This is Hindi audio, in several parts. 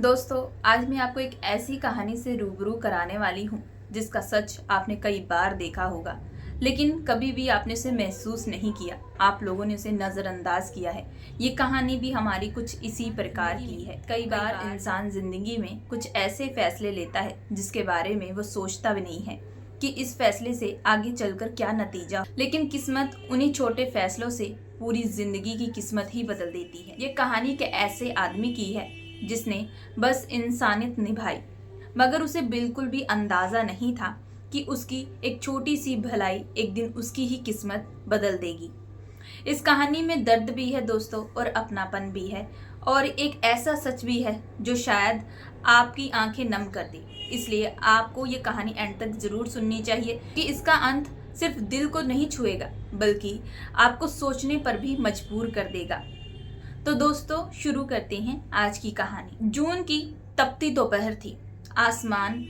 दोस्तों, आज मैं आपको एक ऐसी कहानी से रूबरू कराने वाली हूँ जिसका सच आपने कई बार देखा होगा, लेकिन कभी भी आपने उसे महसूस नहीं किया। आप लोगों ने उसे नजरअंदाज किया है। ये कहानी भी हमारी कुछ इसी प्रकार की है। कई बार इंसान जिंदगी में कुछ ऐसे फैसले लेता है जिसके बारे में वो सोचता भी नहीं है कि इस फैसले से आगे चलकर क्या नतीजा, लेकिन किस्मत उन्हीं छोटे फैसलों से पूरी जिंदगी की किस्मत ही बदल देती है। ये कहानी के ऐसे आदमी की है जिसने बस इंसानियत निभाई, मगर उसे बिल्कुल भी अंदाजा नहीं था कि उसकी एक छोटी सी भलाई एक दिन उसकी ही किस्मत बदल देगी। इस कहानी में दर्द भी है दोस्तों, और अपनापन भी है, और एक ऐसा सच भी है जो शायद आपकी आंखें नम कर दे। इसलिए आपको ये कहानी एंड तक जरूर सुननी चाहिए कि इसका अंत सिर्फ दिल को नहीं छुएगा बल्कि आपको सोचने पर भी मजबूर कर देगा। तो दोस्तों, शुरू करते हैं आज की कहानी। जून की तपती दोपहर थी। आसमान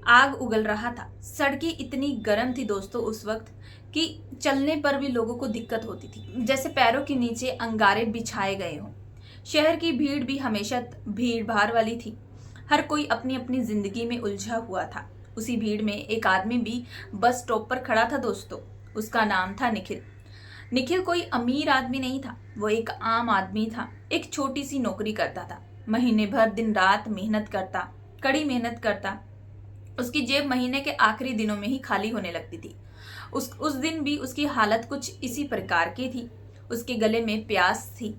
आग उगल रहा था। सड़कें इतनी गर्म थी दोस्तों उस वक्त कि चलने पर भी लोगों को दिक्कत होती थी, जैसे पैरों के नीचे अंगारे बिछाए गए हों। शहर की भीड़ भी हमेशा भीड़ भाड़ वाली थी। हर कोई अपनी अपनी जिंदगी में उलझा हुआ था। उसी भीड़ में एक आदमी भी बस स्टॉप पर खड़ा था दोस्तों। उसका नाम था निखिल। निखिल कोई अमीर आदमी नहीं था, वो एक आम आदमी था। एक छोटी सी नौकरी करता था। महीने भर दिन रात मेहनत करता, कड़ी मेहनत करता। उसकी जेब महीने के आखिरी दिनों में ही खाली होने लगती थी। उस दिन भी उसकी हालत कुछ इसी प्रकार की थी। उसके गले में प्यास थी,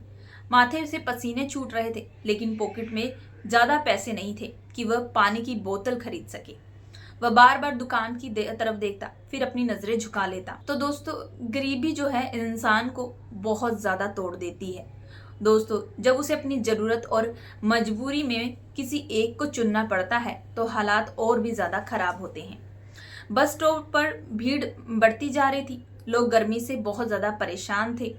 माथे से पसीने छूट रहे थे, लेकिन पॉकेट में ज्यादा पैसे नहीं थे कि वह पानी की बोतल खरीद सके। वह बार बार दुकान की तरफ देखता, फिर अपनी नजरें झुका लेता। तो दोस्तों, गरीबी जो है इंसान को बहुत ज्यादा तोड़ देती है। दोस्तों, जब उसे अपनी जरूरत और मजबूरी में किसी एक को चुनना पड़ता है तो हालात और भी ज्यादा खराब होते हैं। बस स्टॉप पर भीड़ बढ़ती जा रही थी। लोग गर्मी से बहुत ज्यादा परेशान थे।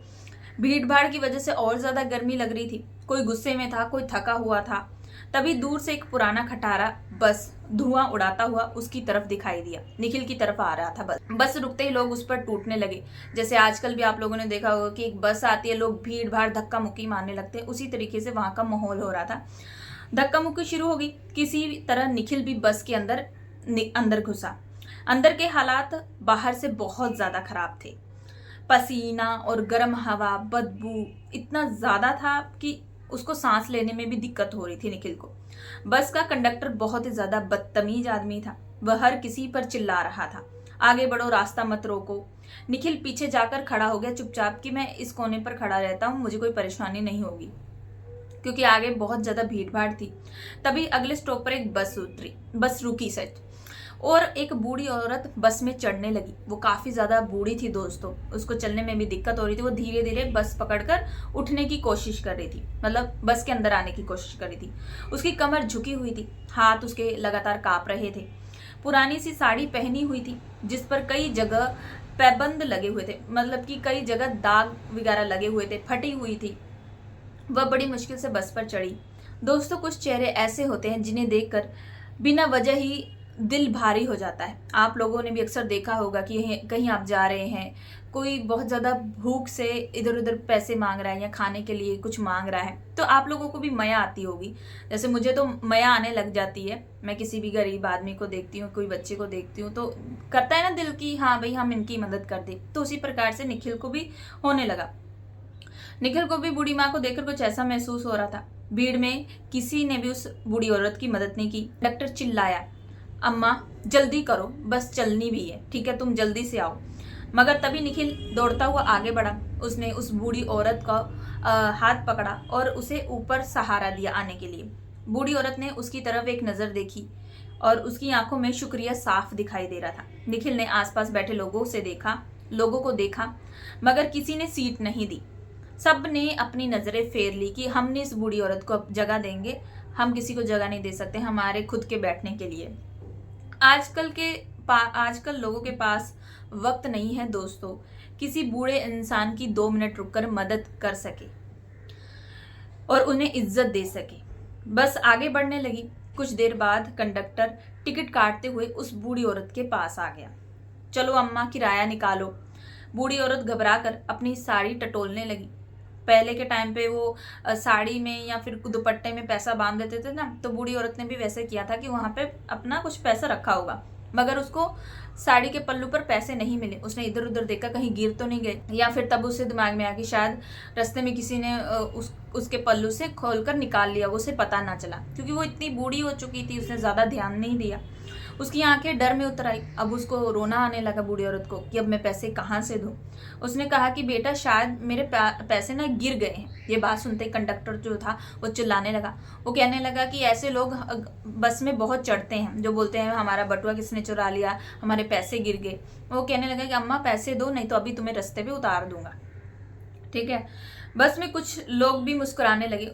भीड़ भाड़ की वजह से और ज्यादा गर्मी लग रही थी। कोई गुस्से में था, कोई थका हुआ था। तभी दूर से एक पुराना खटारा बस धुआं उड़ाता हुआ उसकी तरफ दिखाई दिया। निखिल की तरफ आ रहा था। बस रुकते ही लोग उस पर टूटने लगे। जैसे आजकल भी आप लोगों ने देखा होगा कि एक बस आती है, लोग भीड़ भाड़ धक्का मुक्की मारने लगते हैं। उसी तरीके से वहां का माहौल हो रहा था। धक्का मुक्की शुरू हो गई। किसी तरह निखिल भी बस के अंदर घुसा। अंदर के हालात बाहर से बहुत ज्यादा खराब थे। पसीना और गर्म हवा, बदबू इतना ज्यादा था कि उसको सांस लेने में भी दिक्कत हो रही थी निखिल को। बस का कंडक्टर बहुत ही ज्यादा बदतमीज आदमी था। वह हर किसी पर चिल्ला रहा था, आगे बढ़ो, रास्ता मत रोको। निखिल पीछे जाकर खड़ा हो गया चुपचाप कि मैं इस कोने पर खड़ा रहता हूँ, मुझे कोई परेशानी नहीं होगी, क्योंकि आगे बहुत ज्यादा भीड़ भाड़ थी। तभी अगले स्टॉप पर एक बस रुकी सच, और एक बूढ़ी औरत बस में चढ़ने लगी। वो काफी ज्यादा बूढ़ी थी दोस्तों, उसको चलने में भी दिक्कत हो रही थी। वो धीरे धीरे बस पकड़कर उठने की कोशिश कर रही थी, मतलब बस के अंदर आने की कोशिश कर रही थी। उसकी कमर झुकी हुई थी, हाथ उसके लगातार कांप रहे थे। पुरानी सी साड़ी पहनी हुई थी जिस पर कई जगह पैबंद लगे हुए थे, मतलब कि कई जगह दाग वगैरह लगे हुए थे, फटी हुई थी। वह बड़ी मुश्किल से बस पर चढ़ी। दोस्तों, कुछ चेहरे ऐसे होते हैं जिन्हें देखकर बिना वजह ही दिल भारी हो जाता है। आप लोगों ने भी अक्सर देखा होगा कि कहीं आप जा रहे हैं, कोई बहुत ज्यादा भूख से इधर उधर पैसे मांग रहा है या खाने के लिए कुछ मांग रहा है, तो आप लोगों को भी मया आती होगी। जैसे मुझे तो मया आने लग जाती है। मैं किसी भी गरीब आदमी को देखती हूँ, कोई बच्चे को देखती हूँ, तो करता है ना दिल की, हाँ भाई हम इनकी मदद कर दे। तो उसी प्रकार से निखिल को भी होने लगा। निखिल को भी बूढ़ी माँ को देखकर कुछ ऐसा महसूस हो रहा था। भीड़ में किसी ने भी उस बूढ़ी औरत की मदद नहीं की। डॉक्टर चिल्लाया, अम्मा जल्दी करो, बस चलनी भी है, ठीक है, तुम जल्दी से आओ। मगर तभी निखिल दौड़ता हुआ आगे बढ़ा। उसने उस बूढ़ी औरत का हाथ पकड़ा और उसे ऊपर सहारा दिया आने के लिए। बूढ़ी औरत ने उसकी तरफ एक नजर देखी और उसकी आंखों में शुक्रिया साफ दिखाई दे रहा था। निखिल ने आसपास बैठे लोगों को देखा, मगर किसी ने सीट नहीं दी। सब ने अपनी नजरें फेर ली कि हमने इस बूढ़ी औरत को जगह देंगे, हम किसी को जगह नहीं दे सकते हमारे खुद के बैठने के लिए। आजकल लोगों के पास वक्त नहीं है दोस्तों, किसी बूढ़े इंसान की 2 मिनट रुककर मदद कर सके और उन्हें इज्जत दे सके। बस आगे बढ़ने लगी। कुछ देर बाद कंडक्टर टिकट काटते हुए उस बूढ़ी औरत के पास आ गया। चलो अम्मा, किराया निकालो। बूढ़ी औरत घबराकर अपनी साड़ी टटोलने लगी। पहले के टाइम पे वो साड़ी में या फिर दुपट्टे में पैसा बांध देते थे ना, तो बूढ़ी औरत ने भी वैसे किया था कि वहाँ पे अपना कुछ पैसा रखा होगा, मगर उसको साड़ी के पल्लू पर पैसे नहीं मिले। उसने इधर उधर देखा कहीं गिर तो नहीं गए, या फिर तब उसे दिमाग में आ कि शायद रास्ते में किसी ने उसके पल्लू से खोलकर निकाल लिया, उसे पता ना चला, क्योंकि वो इतनी बूढ़ी हो चुकी थी, उसने ज़्यादा ध्यान नहीं दिया। उसकी आंखें डर में उतर आई। अब उसको रोना आने लगा बूढ़ी औरत को कि अब मैं पैसे कहाँ से दूँ। उसने कहा कि बेटा शायद मेरे पैसे ना गिर गए हैं। ये बात सुनते ही कंडक्टर जो था वो चिल्लाने लगा। वो कहने लगा कि ऐसे लोग बस में बहुत चढ़ते हैं जो बोलते हैं हमारा बटुआ किसने चुरा लिया, हमारे पैसे गिर गए। वो कहने लगा कि अम्मा पैसे दो, नहीं तो अभी तुम्हें रास्ते पे उतार दूंगा। ठीक है, बस में कुछ लोग भी मुस्कुराने लगे।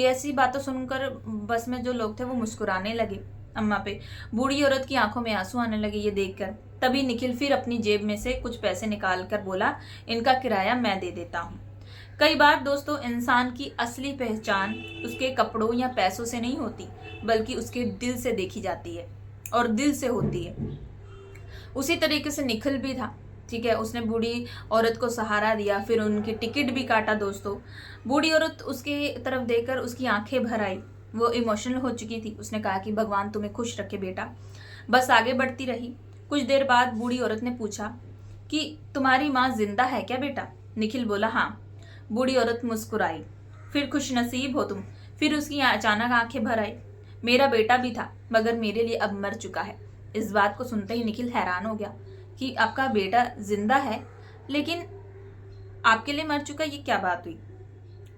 ऐसी बातें सुनकर बस में जो लोग थे वो मुस्कुराने लगे अम्मा पे। बूढ़ी औरत की आंखों में आंसू आने लगे ये देखकर। तभी निखिल फिर अपनी जेब में से कुछ पैसे निकाल कर बोला, इनका किराया मैं दे देता हूँ। कई बार दोस्तों इंसान की असली पहचान उसके कपड़ों या पैसों से नहीं होती, बल्कि उसके दिल से देखी जाती है और दिल से होती है। उसी तरीके से निखिल भी था। ठीक है, उसने बूढ़ी औरत को सहारा दिया, फिर उनकी टिकट भी काटा। दोस्तों बूढ़ी औरत उसके तरफ देखकर उसकी आंखें भर आई। वो इमोशनल हो चुकी थी। उसने कहा कि भगवान तुम्हें खुश रखे बेटा। बस आगे बढ़ती रही। कुछ देर बाद बूढ़ी औरत ने पूछा कि तुम्हारी माँ जिंदा है क्या बेटा? निखिल बोला हाँ। बूढ़ी औरत मुस्कुराई, फिर खुश नसीब हो तुम। फिर उसकी अचानक आंखें भर आई। मेरा बेटा भी था, मगर मेरे लिए अब मर चुका है। इस बात को सुनते ही निखिल हैरान हो गया कि आपका बेटा जिंदा है, लेकिन आपके लिए मर चुका, ये क्या बात हुई?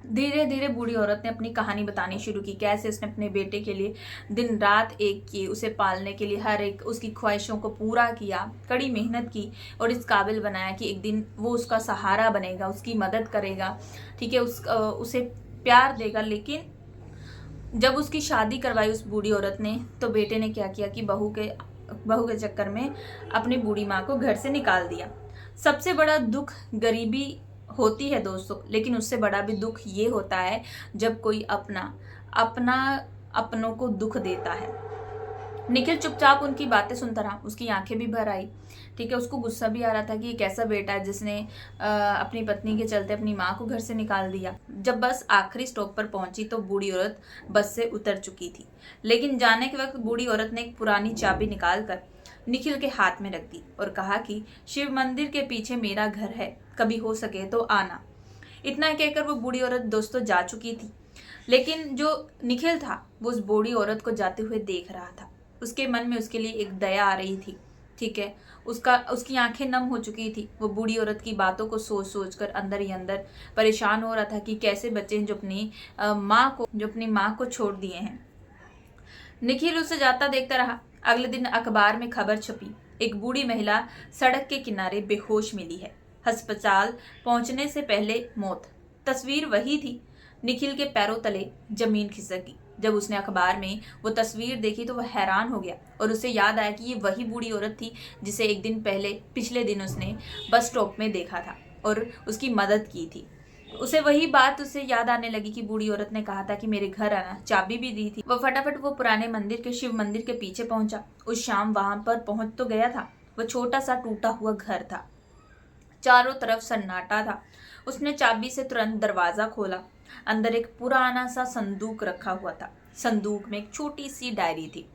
धीरे धीरे बूढ़ी औरत ने अपनी कहानी बतानी शुरू की, कैसे उसने अपने बेटे के लिए दिन रात एक की, उसे पालने के लिए हर एक उसकी ख्वाहिशों को पूरा किया, कड़ी मेहनत की और इस काबिल बनाया कि एक दिन वो उसका सहारा बनेगा, उसकी मदद करेगा। ठीक है, उसे प्यार देगा। लेकिन जब उसकी शादी करवाई उस बूढ़ी औरत ने, तो बेटे ने क्या किया कि बहू के चक्कर में अपनी बूढ़ी माँ को घर से निकाल दिया। सबसे बड़ा दुख गरीबी होती है दोस्तों, लेकिन उससे बड़ा भी दुख ये होता है जब कोई अपनों को दुख देता है। निखिल चुपचाप उनकी बातें सुनता रहा। उसकी आंखें भी भर आई। ठीक है, उसको गुस्सा भी आ रहा था कि ये कैसा बेटा है जिसने अपनी पत्नी के चलते अपनी माँ को घर से निकाल दिया। जब बस आखिरी स्टॉप पर पहुंची तो बूढ़ी औरत बस से उतर चुकी थी, लेकिन जाने के वक्त बूढ़ी औरत ने एक पुरानी चाबी निकाल कर निखिल के हाथ में रख दी और कहा कि शिव मंदिर के पीछे मेरा घर है, कभी हो सके तो आना। इतना कहकर वो बूढ़ी औरत दोस्तों जा चुकी थी, लेकिन जो निखिल था वो उस बूढ़ी औरत को जाते हुए देख रहा था। उसके मन में उसके लिए एक दया आ रही थी। ठीक है, उसकी आंखें नम हो चुकी थी। वो बूढ़ी औरत की बातों को सोच सोच कर अंदर ही अंदर परेशान हो रहा था कि कैसे बच्चे जो अपनी माँ को छोड़ दिए हैं। निखिल उसे जाता देखता रहा। अगले दिन अखबार में खबर छपी, एक बूढ़ी महिला सड़क के किनारे बेहोश मिली है, अस्पताल पहुंचने से पहले मौत। तस्वीर वही थी। निखिल के पैरों तले जमीन खिसक गई। जब उसने अखबार में वो तस्वीर देखी तो वह हैरान हो गया और उसे याद आया कि ये वही बूढ़ी औरत थी जिसे एक दिन पहले पिछले दिन उसने बस स्टॉप में देखा था और उसकी मदद की थी। उसे वही बात उसे याद आने लगी कि बूढ़ी औरत ने कहा था कि मेरे घर आना, चाबी भी दी थी। वो फटाफट वो पुराने मंदिर के शिव मंदिर के पीछे पहुंचा। उस शाम वहां पर पहुंच तो गया था। वो छोटा सा टूटा हुआ घर था, चारों तरफ सन्नाटा था। उसने चाबी से तुरंत दरवाजा खोला। अंदर एक पुराना सा संदूक रखा हुआ था। संदूक में एक छोटी सी डायरी थी।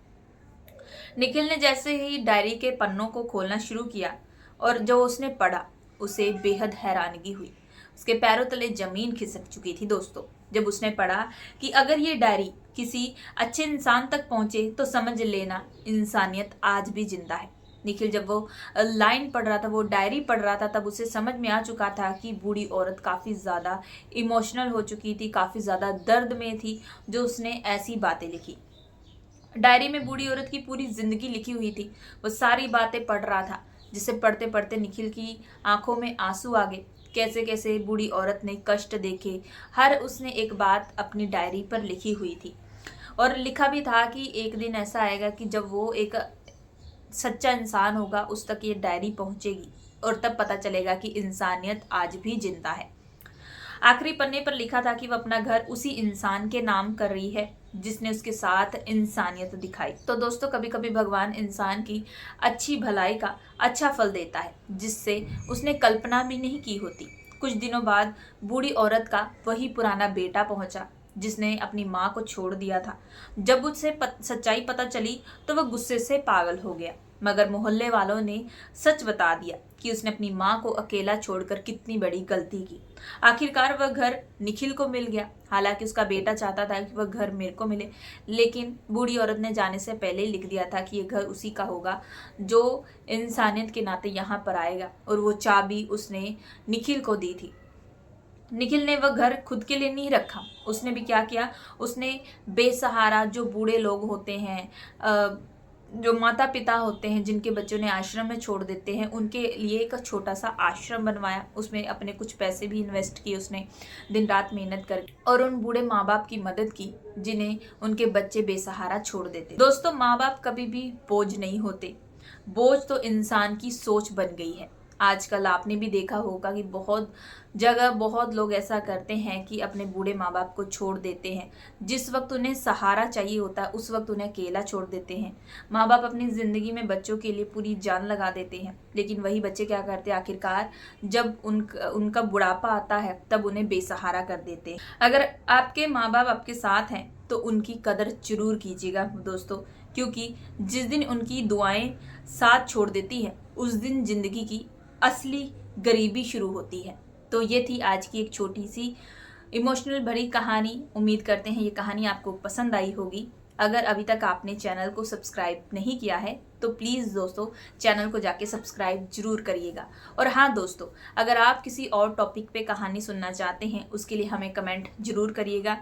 निखिल ने जैसे ही डायरी के पन्नों को खोलना शुरू किया और जो उसने पढ़ा, उसे बेहद हैरानगी हुई। उसके पैरों तले जमीन खिसक चुकी थी दोस्तों, जब उसने पढ़ा कि अगर ये डायरी किसी अच्छे इंसान तक पहुंचे तो समझ लेना इंसानियत आज भी जिंदा है। निखिल जब वो लाइन पढ़ रहा था, वो डायरी पढ़ रहा था, तब उसे समझ में आ चुका था कि बूढ़ी औरत काफ़ी ज़्यादा इमोशनल हो चुकी थी, काफ़ी ज़्यादा दर्द में थी जो उसने ऐसी बातें लिखी। डायरी में बूढ़ी औरत की पूरी जिंदगी लिखी हुई थी। वो सारी बातें पढ़ रहा था, जिसे पढ़ते पढ़ते निखिल की आंखों में आंसू आ गए। कैसे कैसे बूढ़ी औरत ने कष्ट देखे, हर उसने एक बात अपनी डायरी पर लिखी हुई थी और लिखा भी था कि एक दिन ऐसा आएगा कि जब वो एक सच्चा इंसान होगा उस तक ये डायरी पहुंचेगी और तब पता चलेगा कि इंसानियत आज भी जिंदा है। आखिरी पन्ने पर लिखा था कि वह अपना घर उसी इंसान के नाम कर रही है जिसने उसके साथ इंसानियत दिखाई। तो दोस्तों कभी कभी भगवान इंसान की अच्छी भलाई का अच्छा फल देता है जिससे उसने कल्पना भी नहीं की होती। कुछ दिनों बाद बूढ़ी औरत का वही पुराना बेटा पहुंचा जिसने अपनी माँ को छोड़ दिया था। जब उसे सच्चाई पता चली तो वह गुस्से से पागल हो गया, मगर मोहल्ले वालों ने सच बता दिया कि उसने अपनी माँ को अकेला छोड़कर कितनी बड़ी गलती की। आखिरकार वह घर निखिल को मिल गया। हालांकि उसका बेटा चाहता था कि वह घर मेरे को मिले, लेकिन बूढ़ी औरत ने जाने से पहले ही लिख दिया था कि यह घर उसी का होगा जो इंसानियत के नाते यहाँ पर आएगा, और वो चाबी उसने निखिल को दी थी। निखिल ने वह घर खुद के लिए नहीं रखा। उसने भी क्या किया, उसने बेसहारा जो बूढ़े लोग होते हैं, जो माता पिता होते हैं जिनके बच्चों ने आश्रम में छोड़ देते हैं, उनके लिए एक छोटा सा आश्रम बनवाया। उसमें अपने कुछ पैसे भी इन्वेस्ट किए उसने, दिन रात मेहनत करके, और उन बूढ़े माँ बाप की मदद की जिन्हें उनके बच्चे बेसहारा छोड़ देते। दोस्तों, माँ बाप कभी भी बोझ नहीं होते, बोझ तो इंसान की सोच बन गई है। आजकल आपने भी देखा होगा कि बहुत जगह बहुत लोग ऐसा करते हैं कि अपने बूढ़े माँ बाप को छोड़ देते हैं। जिस वक्त उन्हें सहारा चाहिए होता है उस वक्त उन्हें अकेला छोड़ देते हैं। माँ बाप अपनी ज़िंदगी में बच्चों के लिए पूरी जान लगा देते हैं, लेकिन वही बच्चे क्या करते हैं, आखिरकार जब उनका बुढ़ापा आता है तब उन्हें बेसहारा कर देते हैं। अगर आपके माँ बाप आपके साथ हैं तो उनकी कदर जरूर कीजिएगा दोस्तों, क्योंकि जिस दिन उनकी दुआएं साथ छोड़ देती हैं उस दिन जिंदगी की असली गरीबी शुरू होती है। तो ये थी आज की एक छोटी सी इमोशनल भरी कहानी। उम्मीद करते हैं ये कहानी आपको पसंद आई होगी। अगर अभी तक आपने चैनल को सब्सक्राइब नहीं किया है तो प्लीज़ दोस्तों चैनल को जाके सब्सक्राइब जरूर करिएगा। और हाँ दोस्तों, अगर आप किसी और टॉपिक पे कहानी सुनना चाहते हैं उसके लिए हमें कमेंट जरूर करिएगा।